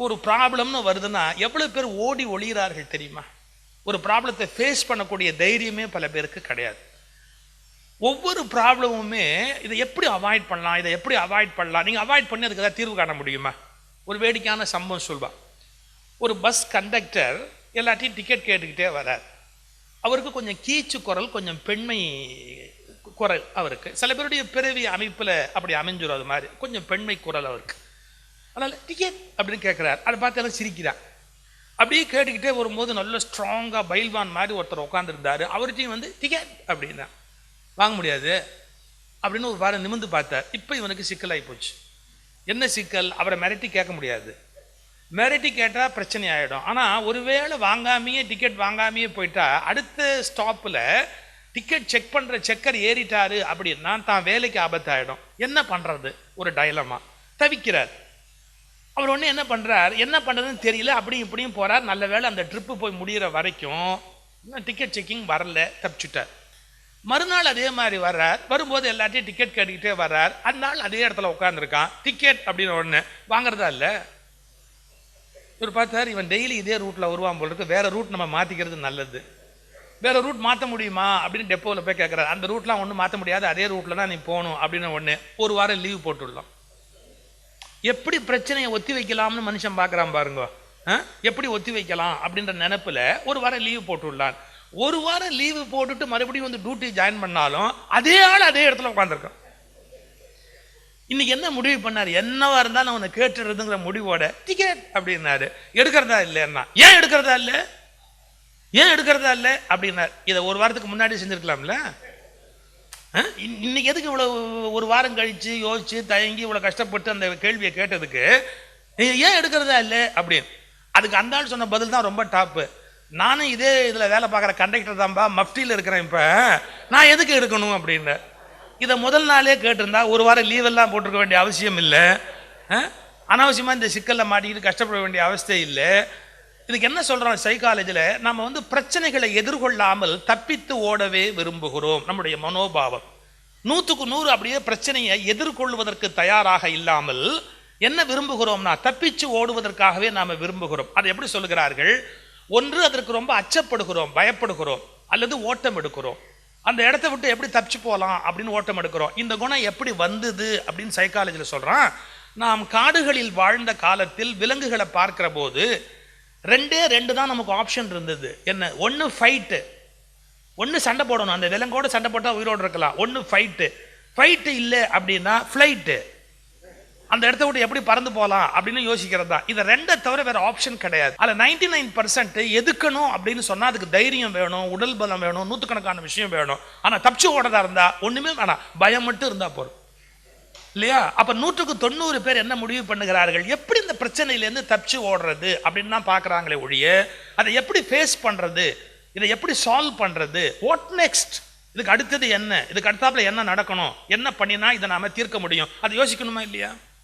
ஒரு ப்ராப்ளம்னு வருதுன்னா எவ்வளவு பேர் ஓடி ஒளிகிறார்கள் தெரியுமா? ஒரு ப்ராப்ளத்தை ஃபேஸ் பண்ணக்கூடிய தைரியமே பல பேருக்கு கிடையாது. ஒவ்வொரு ப்ராப்ளமுமே இதை எப்படி அவாய்ட் பண்ணலாம், இதை எப்படி அவாய்ட் பண்ணலாம், நீங்கள் அவாய்ட் பண்ணி அதுக்கு ஏதாவது தீர்வு காண முடியுமா? ஒரு வேடிக்கையான சம்பவம் சொல்வா. ஒரு பஸ் கண்டக்டர் எல்லாத்தையும் டிக்கெட் கேட்டுக்கிட்டே வரார். அவருக்கு கொஞ்சம் கீச்சு குரல், கொஞ்சம் பெண்மை குரல் அவருக்கு. சில பேருடைய பிறவி அமைப்பில் அப்படி அமைஞ்சிடும். அது மாதிரி கொஞ்சம் பெண்மை குரல் அவருக்கு. அதனால் டிக்கெட் அப்படின்னு கேட்குறார். அதை பார்த்து எல்லாம் சிரிக்கிறார். அப்படியே கேட்டுக்கிட்டே வரும்போது நல்ல ஸ்ட்ராங்காக பைல்வான் மாதிரி ஒருத்தர் உட்காந்துருந்தார். அவர்கிட்டையும் வந்து டிக்கெட் அப்படின்னா வாங்க முடியாது அப்படின்னு ஒரு வாரம் நிமிர்ந்து பார்த்தார். இப்போ இவனுக்கு சிக்கலாகி போச்சு. என்ன சிக்கல்? அவரை மிரட்டி கேட்க முடியாது. மிரட்டி கேட்டால் பிரச்சனை ஆகிடும். ஆனால் ஒருவேளை வாங்காமையே டிக்கெட் வாங்காமையே போயிட்டா அடுத்த ஸ்டாப்பில் டிக்கெட் செக் பண்ணுற செக்கர் ஏறிட்டாரு அப்படின்னா தான் வேலைக்கு ஆபத்தாயிடும். என்ன பண்ணுறது? ஒரு டைலமா தவிக்கிறார். அவர் ஒன்று என்ன பண்ணுறார், என்ன பண்ணுறதுன்னு தெரியல. அப்படியும் இப்படியும் போகிறார். நல்ல வேளை அந்த ட்ரிப்பு போய் முடிகிற வரைக்கும் டிக்கெட் செக்கிங் வரல, தப்பிச்சுட்டார். மறுநாள் அதே மாதிரி வர்றார். வரும்போது எல்லாத்தையும் டிக்கெட் கேட்டுக்கிட்டே வர்றார். அந்த நாள் அதே இடத்துல உட்காந்துருக்கான். டிக்கெட் அப்படின்னு ஒன்று வாங்குறதா இல்லை. இவர் பார்த்தார், இவன் டெய்லி இதே ரூட்டில் வருவான் போல இருக்கு, வேற ரூட் நம்ம மாற்றிக்கிறது நல்லது. வேற ரூட் மாற்ற முடியுமா அப்படின்னு டெப்போவில் போய் கேட்குறாரு. அந்த ரூட்லாம் ஒன்றும் மாற்ற முடியாது, அதே ரூட்டில் தான் நீ போகணும் அப்படின்னு ஒன்று. ஒரு வாரம் லீவ் போட்டுடலாம். எப்படி பிரச்சனையை ஒத்தி வைக்கலாம்னு மனுஷன் பார்க்குறான் பாருங்க. எப்படி ஒத்தி வைக்கலாம் அப்படின்ற நினைப்பில் ஒரு வாரம் லீவு போட்டுடலான். ஒரு வாரம் லீவு போட்டுட்டு மறுபடியும் வந்து டியூட்டி ஜாயின் பண்ணாலும் அதே ஆள் அதே இடத்துல உட்காந்துருக்கான். இன்னைக்கு என்ன முடிவு பண்ணார்? என்னவா இருந்தாலும் அவனை கேட்டுறதுங்கிற முடிவோட டிக்கெட் அப்படின்னாரு. எடுக்கிறதா இல்லைன்னா ஏன் எடுக்கிறதா இல்லை, ஏன் எடுக்கிறதா இல்லை அப்படின்னார். இதை ஒரு வாரத்துக்கு முன்னாடி செஞ்சிருக்கலாம்ல. இன்னைக்கு எதுக்கு இவ்வளவு ஒரு வாரம் கழிச்சு யோசிச்சு தயங்கி இவ்வளவு கஷ்டப்பட்டு அந்த கேள்வியை கேட்டதுக்கு ஏன் எடுக்கிறதா இல்லை அப்படின்னு? அதுக்கு அந்த ஆள் சொன்ன பதில் தான் ரொம்ப டாப்பு. நானும் இதே இதில் வேலை பார்க்குற கண்டக்டர் தான்பா, மஃப்டியில் இருக்கிறேன், இப்போ நான் எதுக்கு எடுக்கணும் அப்படின்னு. இதை முதல் நாளே கேட்டிருந்தா ஒரு வாரம் லீவெல்லாம் போட்டிருக்க வேண்டிய அவசியம் இல்லை. அனாவசியமாக இந்த சிக்கலில் மாட்டிக்கிட்டு கஷ்டப்பட வேண்டிய அவசியம் இல்லை. இதுக்கு என்ன சொல்கிறோம் சைக்காலஜியில், நம்ம வந்து பிரச்சனைகளை எதிர்கொள்ளாமல் தப்பித்து ஓடவே விரும்புகிறோம். நம்முடைய மனோபாவம் 100க்கு 100 அப்படியே பிரச்சனையை எதிர்கொள்வதற்கு தயாராக இல்லாமல் என்ன விரும்புகிறோம்னா தப்பிச்சு ஓடுவதற்காகவே நாம் விரும்புகிறோம். அதை எப்படி சொல்லுகிறார்கள்? ஒன்று, அதற்கு ரொம்ப அச்சப்படுகிறோம், பயப்படுகிறோம், அல்லது ஓட்டம் எடுக்கிறோம். அந்த இடத்த விட்டு எப்படி தப்பிச்சு போகலாம் அப்படின்னு ஓட்டம் எடுக்கிறோம். இந்த குணம் எப்படி வந்தது அப்படின்னு சைக்காலஜியில் சொல்கிறான். நாம் காடுகளில் வாழ்ந்த காலத்தில் விலங்குகளை பார்க்கிற போது ரெண்டே ரெண்டு தான் நமக்கு ஆப்ஷன் இருந்தது. என்ன? ஒன்று ஃபைட்டு, ஒன்று சண்டை போடணும். அந்த விலங்கோட சண்டை போட்டால் உயிரோடு இருக்கலாம். ஒன்று ஃபைட்டு, ஃபைட்டு இல்லை அப்படின்னா ஃப்ளைட்டு, அந்த இடத்த விட்டு எப்படி பறந்து போகலாம் அப்படின்னு யோசிக்கிறது தான். இதை ரெண்டை தவிர வேற ஆப்ஷன் கிடையாது. அதில் 99% எதுக்கணும் அப்படின்னு சொன்னால் அதுக்கு தைரியம் வேணும், உடல் பலம் வேணும், நூற்றுக்கணக்கான விஷயம் வேணும். ஆனால் தப்பிச்சு ஓடதா இருந்தால் ஒன்றுமே வேணாம், பயம் மட்டும் இருந்தால் போதும் இல்லையா? அப்போ 100க்கு 90 பேர் என்ன முடிவு பண்ணுகிறார்கள்? எப்படி இந்த பிரச்சனையிலேருந்து தப்பிச்சு ஓடுறது அப்படின்னு தான் பார்க்குறாங்களே ஒழிய அதை எப்படி ஃபேஸ் பண்ணுறது, இதை எப்படி சால்வ் பண்ணுறது, வாட் நெக்ஸ்ட், இதுக்கு அடுத்தது என்ன, இதுக்கு அடுத்தாப்புல என்ன நடக்கணும், என்ன பண்ணினா இதை நாம தீர்க்க முடியும், அதை யோசிக்கணுமா இல்லையா?